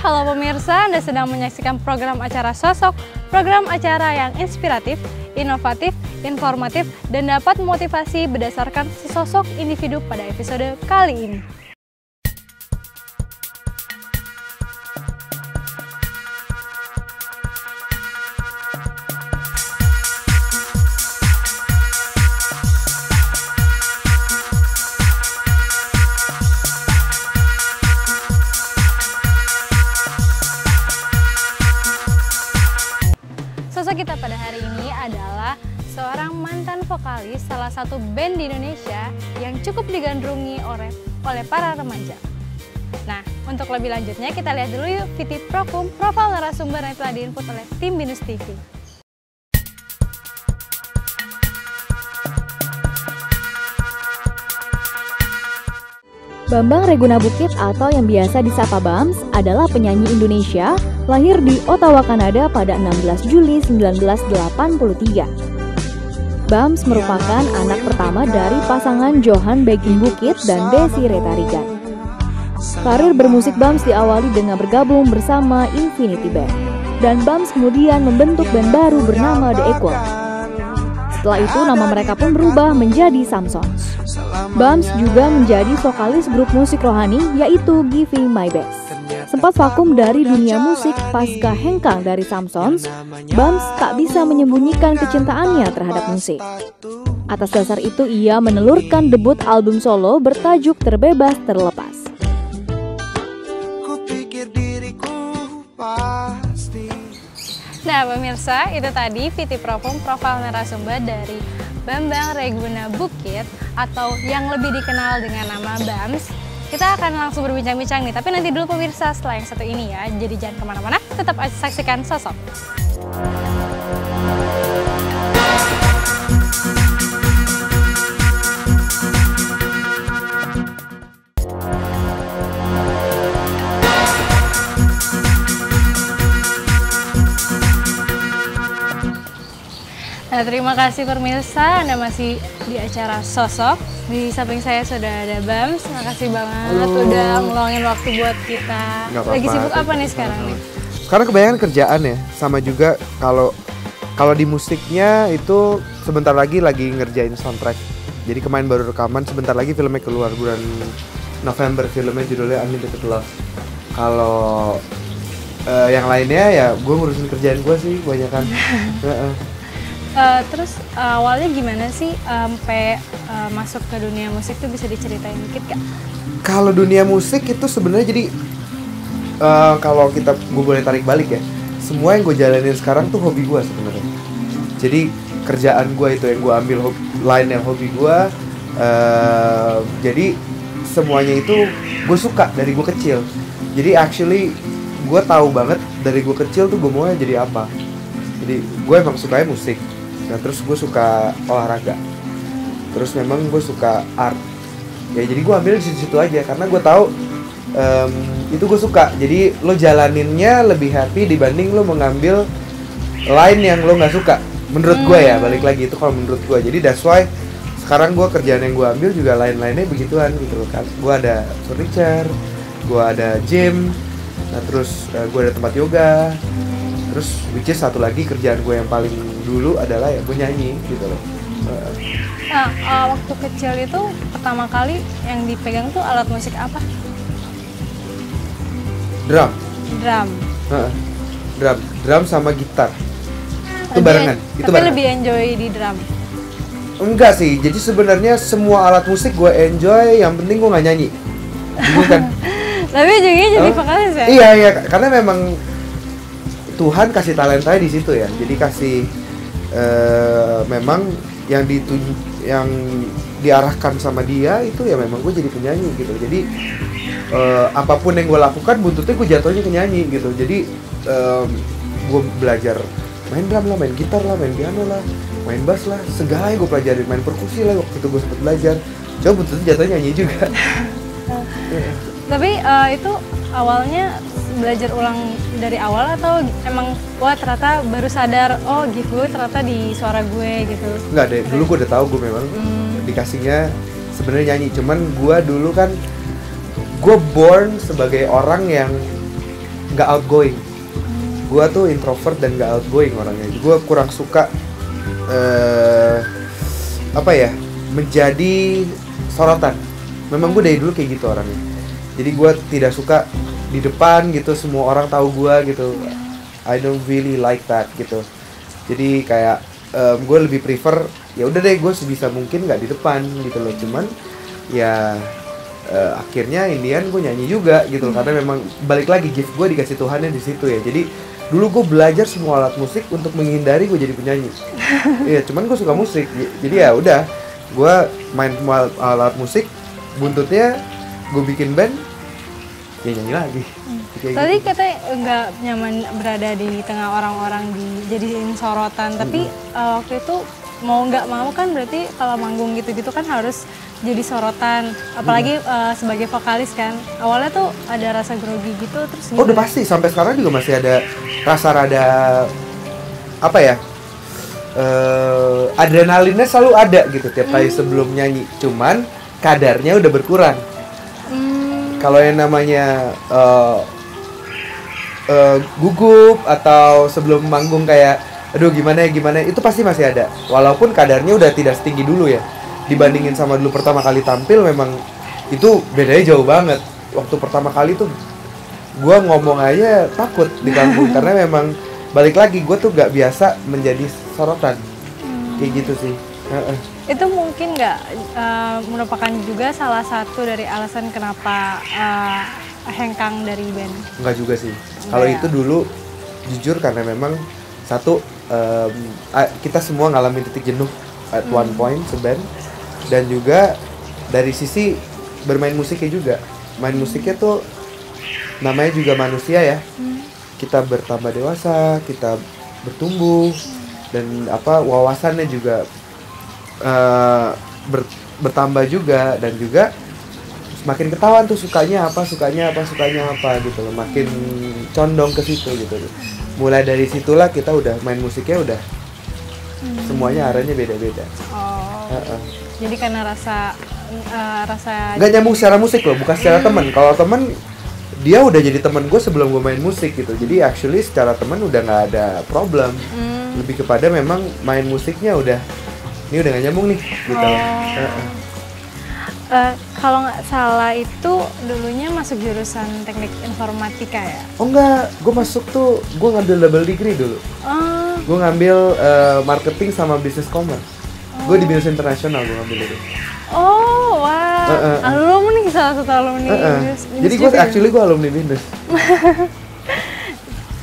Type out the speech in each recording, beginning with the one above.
halo pemirsa, Anda sedang menyaksikan program acara Sosok, program acara yang inspiratif, inovatif, informatif, dan dapat memotivasi berdasarkan sosok individu pada episode kali ini. Sosok kita pada hari ini adalah seorang mantan vokalis salah satu band di Indonesia yang cukup digandrungi oleh para remaja. Nah, untuk lebih lanjutnya kita lihat dulu yuk Viti Prokum, profil narasumber yang telah diinput oleh tim Binus TV. Bambang Reguna Bukit atau yang biasa disapa Bams adalah penyanyi Indonesia, lahir di Ottawa, Kanada pada 16 Juli 1983. Bams merupakan anak pertama dari pasangan Johan Begin Bukit dan Desi Retarigan. Karir bermusik Bams diawali dengan bergabung bersama Infinity Band, dan Bams kemudian membentuk band baru bernama The Equal. Setelah itu nama mereka pun berubah menjadi Samsons. Bams juga menjadi vokalis grup musik rohani yaitu Giving My Best. Sempat vakum dari dunia musik pasca hengkang dari Samsons, Bams tak bisa menyembunyikan kecintaannya terhadap musik. Atas dasar itu ia menelurkan debut album solo bertajuk Terbebas Terlepas. Nah pemirsa, itu tadi Viti Prokum, profil narasumber dari Bambang Reguna Bukit atau yang lebih dikenal dengan nama Bams. Kita akan langsung berbincang-bincang nih, tapi nanti dulu pemirsa setelah yang satu ini ya. Jadi jangan kemana-mana, tetap saksikan Sosok. Nah, terima kasih pemirsa, Anda masih di acara Sosok. Di samping saya sudah ada Bams. Terima kasih banget udah ngeluangin waktu buat kita. Lagi sibuk apa nih sekarang nih? Sekarang kebanyakan kerjaan ya, sama juga kalau di musiknya itu sebentar lagi ngerjain soundtrack. Jadi kemarin baru rekaman, sebentar lagi filmnya keluar bulan November, filmnya judulnya Unlimited Love. Kalau yang lainnya ya gue ngurusin kerjaan gue sih kebanyakan. Terus awalnya gimana sih sampai masuk ke dunia musik tuh, bisa diceritain dikit Kak? Kalau dunia musik itu sebenarnya jadi kalau gue boleh tarik balik ya, semua yang gue jalanin sekarang tuh hobi gue sebenarnya. Jadi kerjaan gue itu yang gue ambil lain yang hobi gue. Jadi semuanya itu gue suka dari gue kecil. Jadi actually gue tahu banget dari gue kecil tuh gue maunya jadi apa. Jadi gue emang sukanya musik. Nah terus gue suka olahraga, terus memang gue suka art. Ya jadi gue ambil di situ aja karena gue tahu itu gue suka. Jadi lo jalaninnya lebih happy dibanding lo mengambil line yang lo nggak suka. Menurut gue ya, balik lagi itu kalau menurut gue. Jadi that's why sekarang gue kerjaan yang gue ambil juga lain-lainnya begituan gitu loh kan. Gue ada furniture, gue ada gym, nah terus gue ada tempat yoga. Terus which is satu lagi kerjaan gue yang paling dulu adalah ya gue nyanyi gitu loh. Nah, waktu kecil itu pertama kali yang dipegang tuh alat musik apa? Drum. Drum sama gitar. Itu barengan. Tapi lebih enjoy di drum? Enggak sih, jadi sebenarnya semua alat musik gue enjoy, yang penting gue nggak nyanyi. Bukan. Tapi juga jadi vokalis ya? Iya, karena memang Tuhan kasih talentanya di situ ya. Jadi kasih memang yang diarahkan sama dia itu ya memang gue jadi penyanyi gitu. Jadi apapun yang gue lakukan buntutnya gue jatuhnya ke nyanyi gitu. Jadi gue belajar main drum lah, main gitar lah, main piano lah, main bass lah, segala yang gue pelajarin, main perkusi lah waktu itu gue sempet belajar. Coba buntutnya jatuhnya nyanyi juga. Tapi itu awalnya belajar ulang dari awal atau emang wah ternyata baru sadar oh gitu ternyata di suara gue gitu? Enggak deh, dulu gue udah tahu gue memang dikasihnya sebenarnya nyanyi, cuman gue dulu kan gue born sebagai orang yang nggak outgoing. Gue tuh introvert dan nggak outgoing orangnya. Gue kurang suka apa ya, menjadi sorotan. Memang gue dari dulu kayak gitu orangnya. Jadi gue tidak suka di depan gitu, semua orang tahu gue gitu. I don't really like that gitu. Jadi kayak gue lebih prefer ya udah deh gue sebisa mungkin nggak di depan gitu loh. Cuman ya akhirnya Indian gue nyanyi juga gitu loh, karena memang balik lagi gift gue dikasih Tuhannya di situ ya. Jadi dulu gue belajar semua alat musik untuk menghindari gue jadi penyanyi. Iya, cuman gue suka musik. Jadi ya udah, gue main semua alat musik, buntutnya gue bikin band, ya nyanyi lagi. Tadi katanya nggak nyaman berada di tengah orang-orang dijadiin sorotan, tapi waktu itu mau nggak mau kan berarti kalau manggung gitu-gitu kan harus jadi sorotan, apalagi sebagai vokalis kan. Awalnya tuh ada rasa grogi gitu, terus Oh udah pasti, sampai sekarang juga masih ada rasa rada apa ya, adrenalinnya selalu ada gitu tiap kali sebelum nyanyi. Cuman kadarnya udah berkurang. Kalau yang namanya gugup atau sebelum manggung kayak aduh gimana itu pasti masih ada, walaupun kadarnya udah tidak setinggi dulu ya. Dibandingin sama dulu pertama kali tampil, memang itu bedanya jauh banget. Waktu pertama kali tuh gue ngomong aja takut di panggung karena memang balik lagi gue tuh gak biasa menjadi sorotan kayak gitu sih. Itu mungkin nggak merupakan juga salah satu dari alasan kenapa hengkang dari band? Enggak juga sih. Kalau itu dulu jujur karena memang satu kita semua ngalamin titik jenuh at one point seband, dan juga dari sisi bermain musiknya juga. Main musiknya tuh namanya juga manusia ya. Kita bertambah dewasa, kita bertumbuh, dan wawasannya juga bertambah juga, dan juga semakin ketahuan tuh sukanya apa gitu loh, makin condong ke situ gitu. Mulai dari situlah kita udah main musiknya udah semuanya arahnya beda-beda. Jadi karena rasa nggak nyambung secara musik loh, bukan secara teman. Kalau teman dia udah jadi teman gue sebelum gue main musik gitu. Jadi actually secara teman udah nggak ada problem. Lebih kepada memang main musiknya udah ini udah nggak nyambung nih gitu. Kalau nggak salah itu dulunya masuk jurusan teknik informatika ya? Oh enggak, gue masuk tuh gue ngambil double degree dulu. Gue ngambil marketing sama business commerce. Gue di bisnis internasional gue ngambil itu. Oh wah, alumni salah satu alumni bisnis. Jadi gue actually gue alumni bisnis.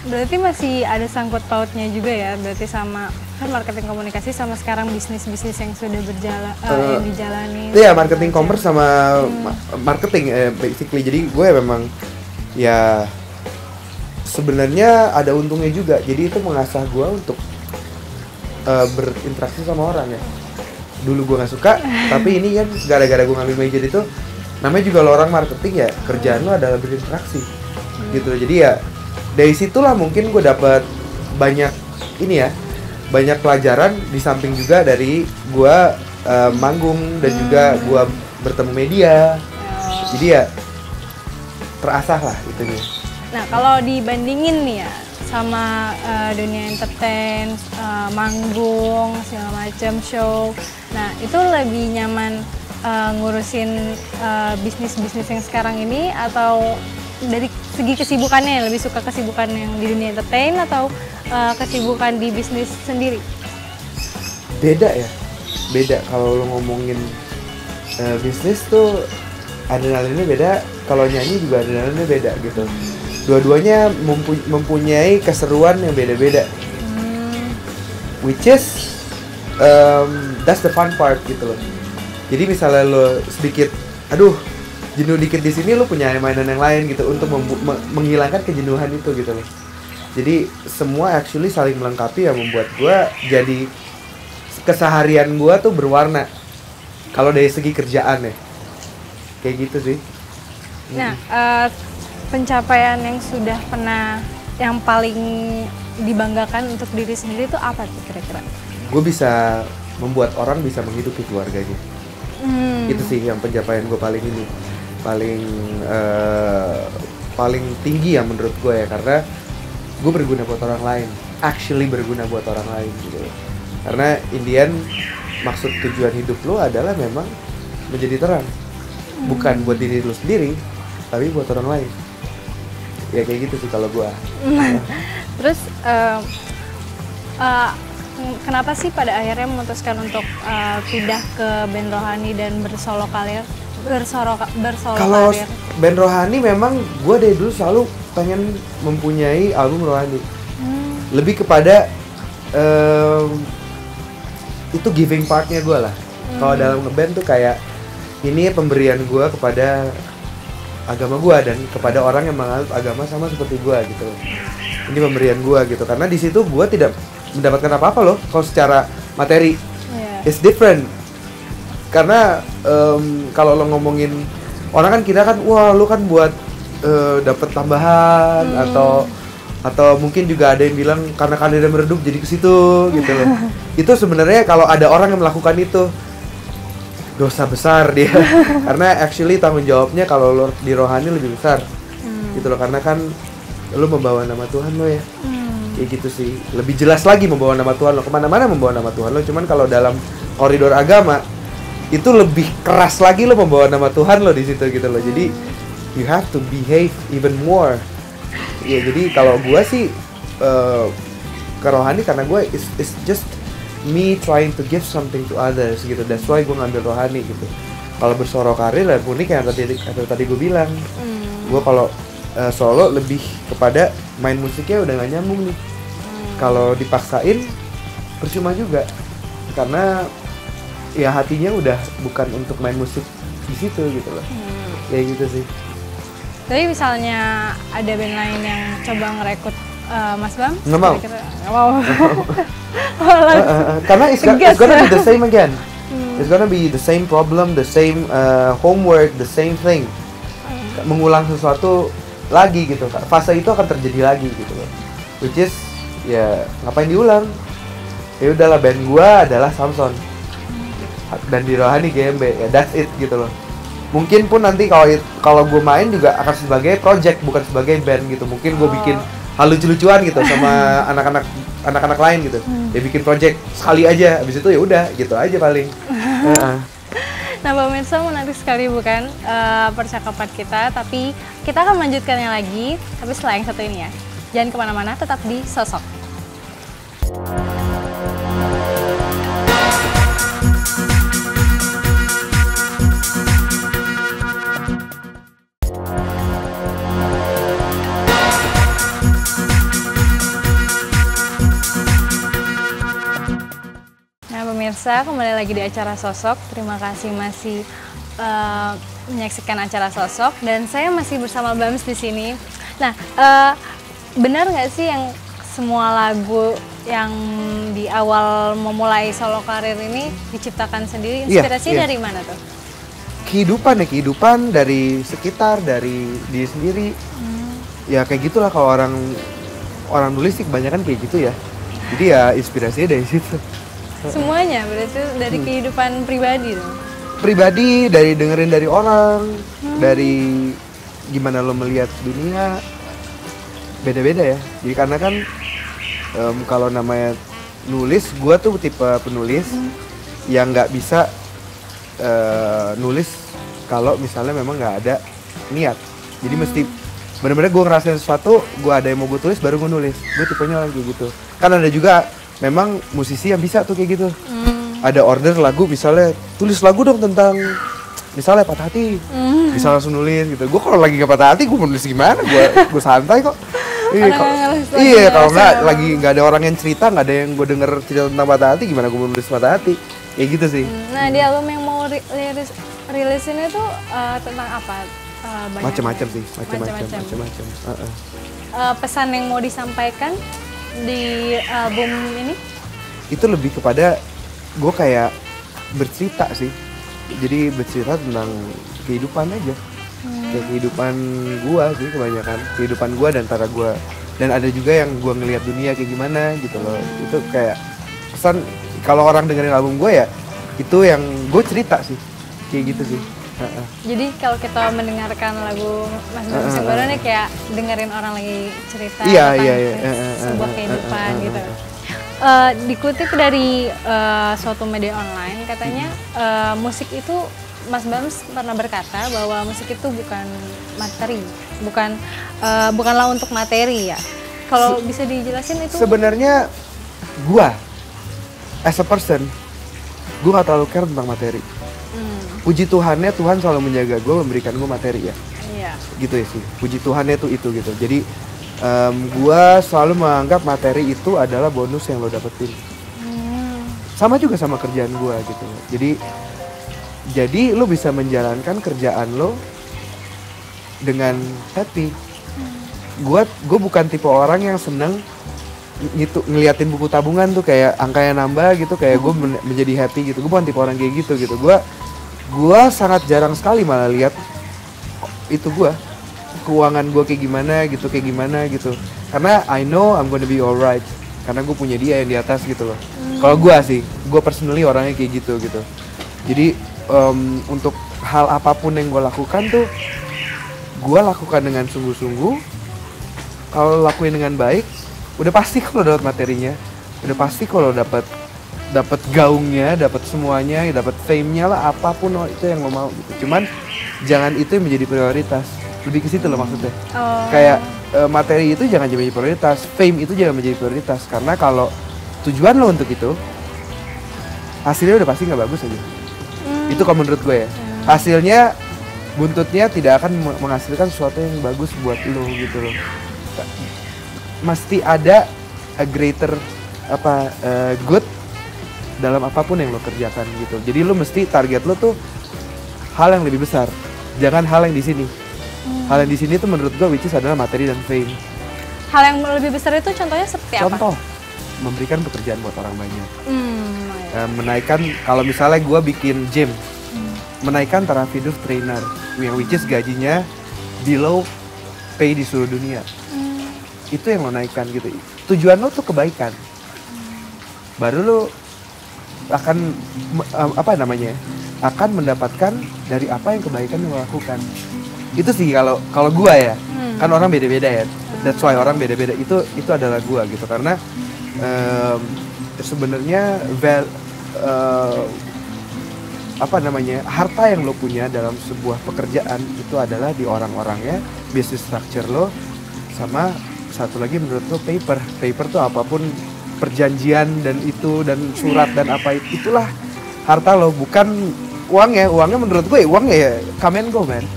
Berarti masih ada sangkut pautnya juga ya, berarti sama kan marketing komunikasi sama sekarang bisnis yang sudah berjalan yang dijalani. Iya, marketing commerce sama marketing basically. Jadi gue memang ya sebenarnya ada untungnya juga. Jadi itu mengasah gue untuk berinteraksi sama orang ya. Dulu gue nggak suka, tapi ini kan gara-gara gue ngambil major itu, namanya juga lo orang marketing ya, kerjaan lo adalah berinteraksi gitu. Jadi ya dari situlah mungkin gue dapat banyak ini ya, banyak pelajaran di samping juga dari gue manggung dan juga gue bertemu media. Jadi ya terasah lah itunya. Nah kalau dibandingin nih ya sama dunia entertain, manggung, segala macam show, nah itu lebih nyaman ngurusin bisnis yang sekarang ini, atau dari segi kesibukannya lebih suka kesibukan yang di dunia entertain atau kesibukan di bisnis sendiri? Beda ya, beda. Kalau lo ngomongin bisnis tuh adrenalinnya beda, kalau nyanyi juga adrenalinnya beda gitu. Dua-duanya mempunyai keseruan yang beda-beda, which is that's the fun part gitu loh. Jadi misalnya lo sedikit, aduh jenuh dikit di sini, lo punya mainan yang lain gitu untuk menghilangkan kejenuhan itu gitu loh. Jadi semua actually saling melengkapi yang membuat gue jadi keseharian gue tuh berwarna. Kalau dari segi kerjaan ya, kayak gitu sih. Nah, pencapaian yang sudah pernah yang paling dibanggakan untuk diri sendiri itu apa tuh kira-kira? Gue bisa membuat orang bisa menghidupi keluarganya. Itu sih yang pencapaian gue paling paling tinggi ya menurut gue ya, karena gue berguna buat orang lain, actually berguna buat orang lain gitu. Karena Indian maksud tujuan hidup lo adalah memang menjadi terang, bukan buat diri lo sendiri, tapi buat orang lain. Ya kayak gitu sih kalau gue. Terus kenapa sih pada akhirnya memutuskan untuk pindah ke band rohani dan bersolo karir? Kalau karir? band rohani memang gue dari dulu selalu pengen mempunyai album rohani. Lebih kepada itu giving partnya gue lah. Kalau dalam ngeband tuh kayak ini pemberian gue kepada agama gue dan kepada orang yang menganut agama sama seperti gue gitu. Ini pemberian gue gitu, karena di situ gue tidak mendapatkan apa-apa loh kalau secara materi. It's different. Karena kalau lo ngomongin orang kan kira kan wah lo kan buat dapat tambahan atau mungkin juga ada yang bilang karena karirnya meredup jadi ke situ gitu loh. Itu sebenarnya kalau ada orang yang melakukan itu dosa besar dia. Karena actually tanggung jawabnya kalau lo di rohani lebih besar. Gitu loh, karena kan lo membawa nama Tuhan lo ya. Kayak gitu sih. Lebih jelas lagi membawa nama Tuhan lo, kemana-mana membawa nama Tuhan lo. Cuman kalau dalam koridor agama itu lebih keras lagi lo membawa nama Tuhan lo di situ gitu loh. Jadi you have to behave even more. Ya jadi kalau gue sih ke rohani karena gue it's just me trying to give something to others gitu. That's why gue ngambil rohani gitu. Kalau bersoro karir ya unik yang tadi gue bilang. Gue kalau solo lebih kepada main musiknya udah gak nyambung nih. Kalau dipaksain percuma juga. Karena ya hatinya udah bukan untuk main musik di situ gitu loh. Kayak gitu sih. Tapi misalnya ada band lain yang coba ngerekrut Mas Bam? Nggak mau. Nggak mau. Karena it's gonna be the same again. It's gonna be the same problem, the same homework, the same thing. Mengulang sesuatu lagi gitu. Fase itu akan terjadi lagi gitu loh. Which is ya ngapain diulang? Ya udahlah, band gua adalah Samson. Dan di rohani GMB ya, that's it gitu loh. Mungkin pun nanti kalau gue main juga akan sebagai project bukan sebagai band gitu. Mungkin gue bikin hal lucu-lucuan gitu sama anak-anak lain gitu. Ya bikin project sekali aja, habis itu ya udah gitu aja paling. Nah, pemirsa menarik sekali bukan percakapan kita, tapi kita akan melanjutkannya lagi tapi setelah yang satu ini ya. Jangan kemana-mana, tetap di Sosok. Pemirsa, kembali lagi di acara Sosok. Terima kasih masih menyaksikan acara Sosok dan saya masih bersama Bams di sini. Nah, benar nggak sih yang semua lagu yang di awal memulai solo karir ini diciptakan sendiri? Inspirasinya dari mana tuh? Kehidupan dari sekitar, dari diri sendiri. Ya kayak gitulah kalau orang nulis sih kebanyakan kayak gitu ya. Jadi ya inspirasinya dari situ. Semuanya berarti dari kehidupan pribadi dong? Pribadi, dari dengerin dari orang, dari gimana lo melihat dunia, beda-beda ya. Jadi karena kan kalau namanya nulis, gue tuh tipe penulis yang nggak bisa nulis kalau misalnya memang nggak ada niat. Jadi mesti bener-bener gue ngerasain sesuatu, gue ada yang mau gue tulis baru gue nulis. Gue tipenya kayak gitu. Kan ada juga memang musisi yang bisa tuh kayak gitu. Ada order lagu misalnya, tulis lagu dong tentang misalnya patah hati. Bisa langsung nulis gitu. Gue kalau lagi gak patah hati, gue nulis gimana? Gue santai kok. Iya, kalau nggak ada orang yang cerita, nggak ada yang gue denger cerita tentang patah hati, gimana gue nulis patah hati? Kayak gitu sih. Nah, di album yang mau rilis ini tuh tentang apa? Macam-macam sih, macam-macam. Pesan yang mau disampaikan di album ini? Itu lebih kepada gue kayak bercerita sih. Jadi bercerita tentang kehidupan aja. Kayak kehidupan gue sih kebanyakan. Kehidupan gue dan antara gue. Dan ada juga yang gue ngelihat dunia kayak gimana gitu loh. Itu kayak pesan kalau orang dengerin album gue ya, itu yang gue cerita sih. Kayak gitu sih. Jadi kalau kita mendengarkan lagu Mas Bams yang baru nih kayak dengerin orang lagi cerita tentang sebuah kehidupan gitu. Dikutip dari suatu media online katanya musik itu, Mas Bams pernah berkata bahwa musik itu bukan materi, bukanlah untuk materi ya. Kalau bisa dijelasin itu? Sebenarnya gua as a person, gua nggak terlalu care tentang materi. Puji Tuhannya, Tuhan selalu menjaga gue, memberikan gue materi ya. Iya. Gitu ya sih. Puji Tuhannya tuh itu gitu. Jadi gue selalu menganggap materi itu adalah bonus yang lo dapetin. Sama juga sama kerjaan gue gitu. Jadi lo bisa menjalankan kerjaan lo dengan happy. Gue bukan tipe orang yang seneng gitu ngeliatin buku tabungan tuh kayak angkanya nambah gitu, kayak gue menjadi happy gitu. Gue bukan tipe orang kayak gitu. Gue sangat jarang sekali malah lihat itu keuangan gue kayak gimana gitu. Karena I know I'm gonna be alright. Karena gue punya dia yang di atas gitu loh. Kalau gue personally orangnya kayak gitu. Jadi untuk hal apapun yang gue lakukan tuh, gue lakukan dengan sungguh-sungguh. Kalau lakuin dengan baik, udah pasti kalau dapat materinya, udah pasti kalau dapat gaungnya, dapat semuanya, dapat fame-nya lah, apapun itu yang lo mau gitu. Cuman jangan itu yang menjadi prioritas. Lebih ke situ loh maksudnya. Kayak materi itu jangan jadi prioritas, fame itu jangan menjadi prioritas. Karena kalau tujuan lo untuk itu, hasilnya udah pasti nggak bagus aja. Itu kalau menurut gue ya. Hasilnya, buntutnya tidak akan menghasilkan sesuatu yang bagus buat lo gitu loh. Mesti ada a greater good dalam apapun yang lo kerjakan gitu. Jadi lo mesti target lo tuh hal yang lebih besar, jangan hal yang di sini. Hal yang di sini tuh menurut gue which is adalah materi dan fame. Hal yang lebih besar itu contohnya seperti apa? Contoh, memberikan pekerjaan buat orang banyak. Menaikkan, kalau misalnya gue bikin gym, menaikkan taraf hidup trainer, yang which is gajinya below pay di seluruh dunia. Itu yang lo naikkan gitu. Tujuan lo tuh kebaikan. Baru lo akan akan mendapatkan dari apa yang kebaikan yang lo lakukan. Itu sih kalau gua ya. Kan orang beda-beda ya. That's why orang beda-beda. Itu adalah gua gitu, karena sebenarnya harta yang lo punya dalam sebuah pekerjaan itu adalah di orang-orangnya, business structure lo, sama satu lagi menurut lo paper tuh apapun, perjanjian dan surat dan apa itulah harta lo, bukan uangnya menurut gue uangnya ya come and go man.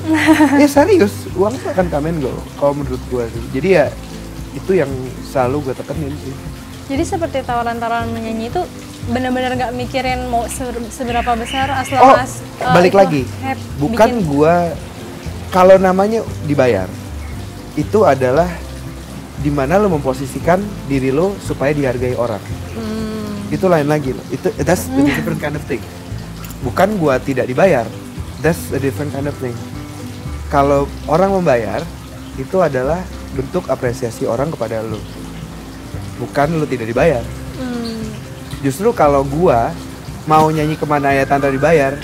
Ya serius, uang tuh akan come and go kalau menurut gue sih. Jadi ya itu yang selalu gue tekenin sih. Jadi seperti tawaran-tawaran menyanyi itu benar-benar nggak mikirin mau seberapa besar asal balik lagi bukan gue, kalau namanya dibayar itu adalah dimana lo memposisikan diri lo supaya dihargai orang. Itu lain lagi loh. That's a different kind of thing. Bukan gua tidak dibayar. That's a different kind of thing. Kalau orang membayar, itu adalah bentuk apresiasi orang kepada lo. Bukan lo tidak dibayar. Justru kalau gua mau nyanyi kemana ya tanpa dibayar,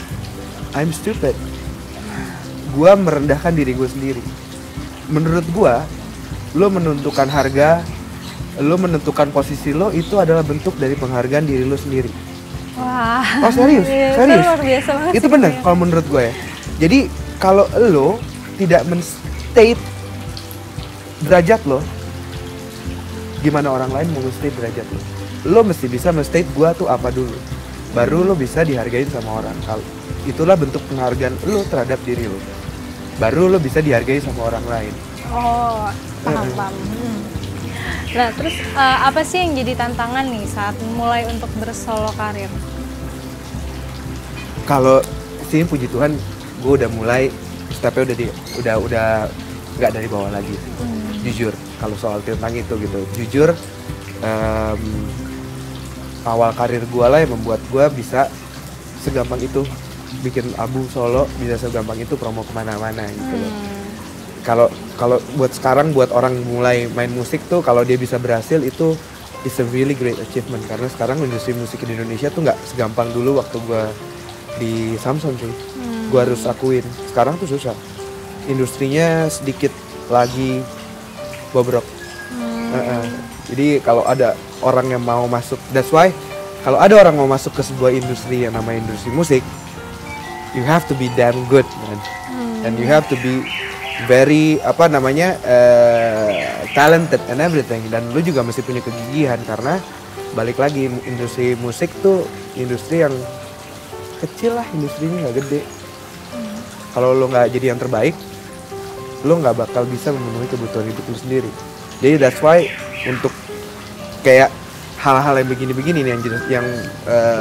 I'm stupid. Gua merendahkan diri gue sendiri. Menurut gua, lo menentukan harga, lo menentukan posisi lo, itu adalah bentuk dari penghargaan diri lo sendiri. Wah. Oh serius? Luar biasa banget. Itu benar kalau menurut gue ya. Jadi kalau lo tidak men-state derajat lo, gimana orang lain mau men-state derajat lo? Lo mesti bisa men-state gue tuh apa dulu, baru lo bisa dihargain sama orang. Kalau itulah bentuk penghargaan lo terhadap diri lo, baru lo bisa dihargai sama orang lain. Oh, paham. Nah, terus apa sih yang jadi tantangan nih saat mulai untuk bersolo karir? Kalau sih puji Tuhan, gue udah mulai stepnya udah nggak dari bawah lagi. Jujur, kalau soal tentang itu gitu, jujur awal karir gue lah yang membuat gue bisa segampang itu bikin album solo, bisa segampang itu promo kemana-mana gitu loh. Kalau buat sekarang, buat orang mulai main musik tuh, kalau dia bisa berhasil itu is a really great achievement. Karena sekarang industri musik di Indonesia tuh nggak segampang dulu waktu gue di Samsung sih. Gue harus akuin sekarang tuh susah, industrinya sedikit lagi bobrok. Jadi kalau ada orang yang mau masuk, that's why kalau ada orang mau masuk ke sebuah industri yang namanya industri musik, you have to be damn good, man. And you have to be very talented and everything. Dan lu juga mesti punya kegigihan, karena balik lagi industri musik tuh industri yang kecil lah, industrinya nggak gede. Kalau lu nggak jadi yang terbaik, lu nggak bakal bisa memenuhi kebutuhan hidup lu sendiri. Jadi that's why untuk kayak hal-hal yang begini-begini nih, yang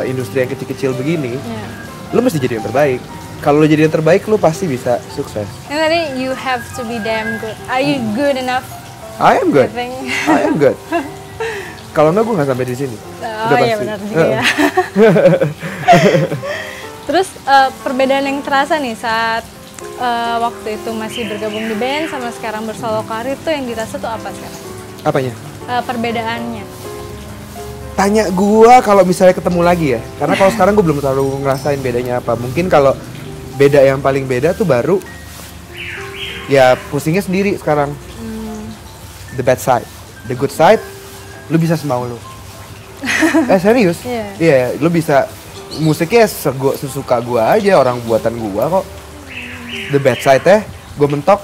industri yang kecil-kecil begini, lu mesti jadi yang terbaik. Kalau lu jadi yang terbaik, lu pasti bisa sukses. And tadi you have to be damn good. Are you good enough? I am good. I think. I am good. Kalau enggak, gue nggak sampai di sini. Oh iya, benar juga ya. Terus perbedaan yang terasa nih saat waktu itu masih bergabung di band sama sekarang bersolo karir tuh yang dirasa tuh apa sekarang? Apanya? Perbedaannya. Tanya gua kalau misalnya ketemu lagi ya. Karena kalau sekarang gue belum terlalu ngerasain bedanya apa. Mungkin kalau beda yang paling beda tuh baru ya pusingnya sendiri sekarang. The bad side, the good side, lu bisa semau lu. Serius? Iya, lu bisa musiknya sesuka gua aja, orang buatan gua kok. The bad side gue mentok,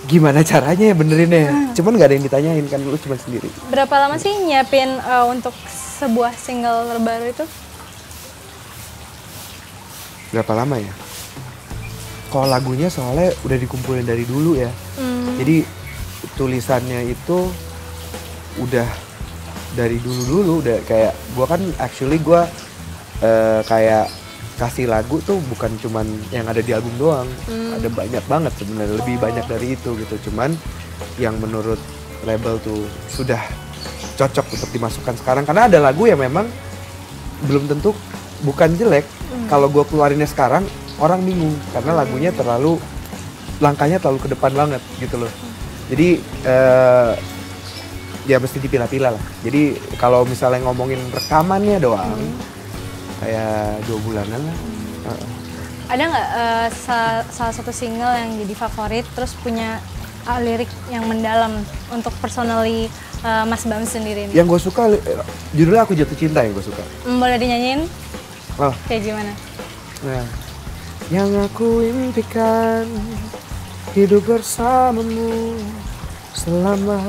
gimana caranya ya benerinnya? Cuman nggak ada yang ditanyain kan, lu cuma sendiri. Berapa lama sih nyiapin untuk sebuah single terbaru itu? Berapa lama ya? Kalau lagunya soalnya udah dikumpulin dari dulu ya. Jadi tulisannya itu udah dari dulu udah kayak gue kan actually gue kayak kasih lagu tuh bukan cuman yang ada di album doang, ada banyak banget sebenarnya, lebih banyak dari itu gitu. Cuman yang menurut label tuh sudah cocok untuk dimasukkan sekarang, karena ada lagu yang memang belum tentu bukan jelek. Kalau gue keluarinnya sekarang orang bingung karena lagunya terlalu, langkahnya terlalu ke depan banget gitu loh. Jadi ya mesti dipilah-pilah lah. Jadi kalau misalnya ngomongin rekamannya doang, kayak 2 bulanan lah. Ada nggak salah satu single yang jadi favorit terus punya lirik yang mendalam untuk personally Mas Bams sendiri nih? Yang gue suka judulnya Aku Jatuh Cinta, yang gue suka. Boleh dinyanyiin? Oh. Kayak gimana? Nah, yang aku impikan hidup bersamamu selama,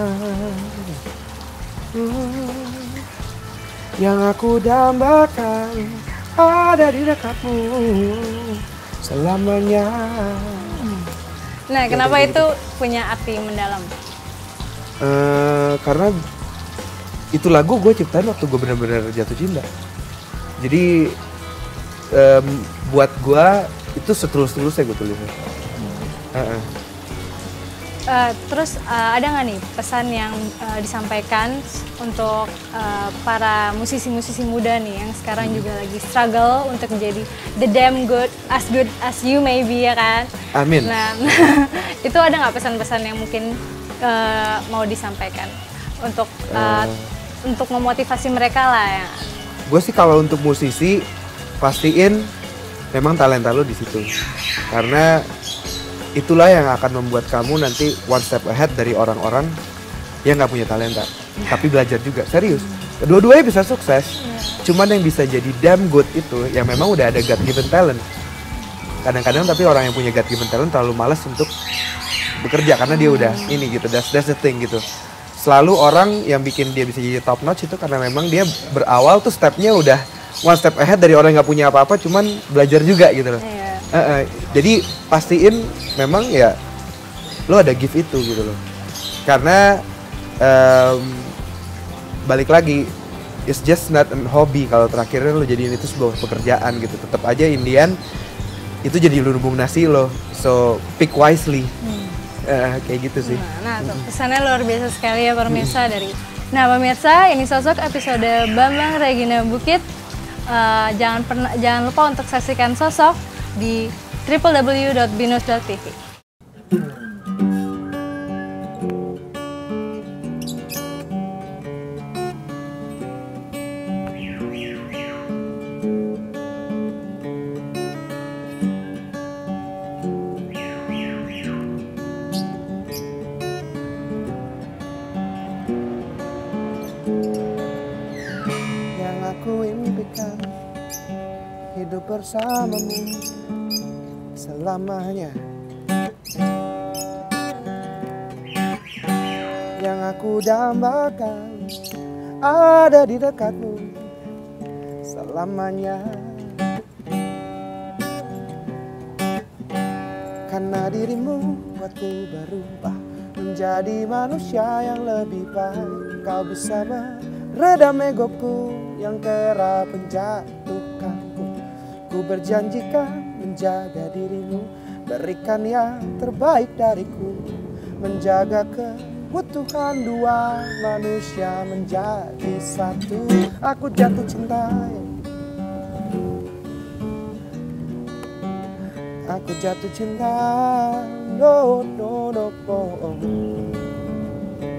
yang aku dambakan ada di dekatmu selamanya. Nah, kenapa itu punya arti mendalam? Karena itu lagu gue ciptain waktu gue benar-benar jatuh cinta. Jadi buat gue itu setulus-tulusnya gue tulisnya. Terus ada nggak nih pesan yang disampaikan untuk para musisi-musisi muda nih yang sekarang juga lagi struggle untuk menjadi the damn good as you may be, ya kan? Amin. Nah, itu ada nggak pesan-pesan yang mungkin mau disampaikan untuk memotivasi mereka lah ya? Gue sih kalau untuk musisi pastiin memang talenta lo di situ, karena itulah yang akan membuat kamu nanti one step ahead dari orang-orang yang nggak punya talenta, tapi belajar juga serius. Kedua-duanya bisa sukses, cuman yang bisa jadi damn good itu yang memang udah ada God given talent. Kadang-kadang tapi orang yang punya God given talent terlalu malas untuk bekerja karena dia udah ini gitu, that's the thing gitu. Selalu orang yang bikin dia bisa jadi top notch itu karena memang dia berawal tuh stepnya udah one step ahead dari orang yang nggak punya apa-apa, cuman belajar juga gitu loh. Jadi pastiin memang ya lo ada gift itu gitu loh, karena balik lagi it's just not a hobby. Kalau terakhirnya lo jadiin itu sebuah pekerjaan gitu, tetap aja Indian itu jadi lumbung nasi lo, so pick wisely. Kayak gitu sih. Nah, pesannya luar biasa sekali ya pemirsa dari. Nah pemirsa, ini sosok episode Bambang Regina Bukit. Jangan lupa untuk saksikan sosok di www.binus.tv. janjikan hidup bersamamu selamanya. Yang aku dambakan ada di dekatmu selamanya. Karena dirimu buatku berubah menjadi manusia yang lebih baik. Kau bisa meredam egoku yang kerap menjatuhkanku. Ku berjanjikan menjaga dirimu, berikan yang terbaik dariku, menjaga keutuhan dua manusia menjadi satu. Aku jatuh cinta, aku jatuh cinta, no no no oh.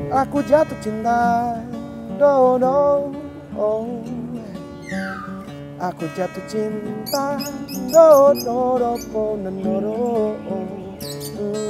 Aku jatuh cinta, no no oh. Aku jatuh cinta, no no no no no no oh.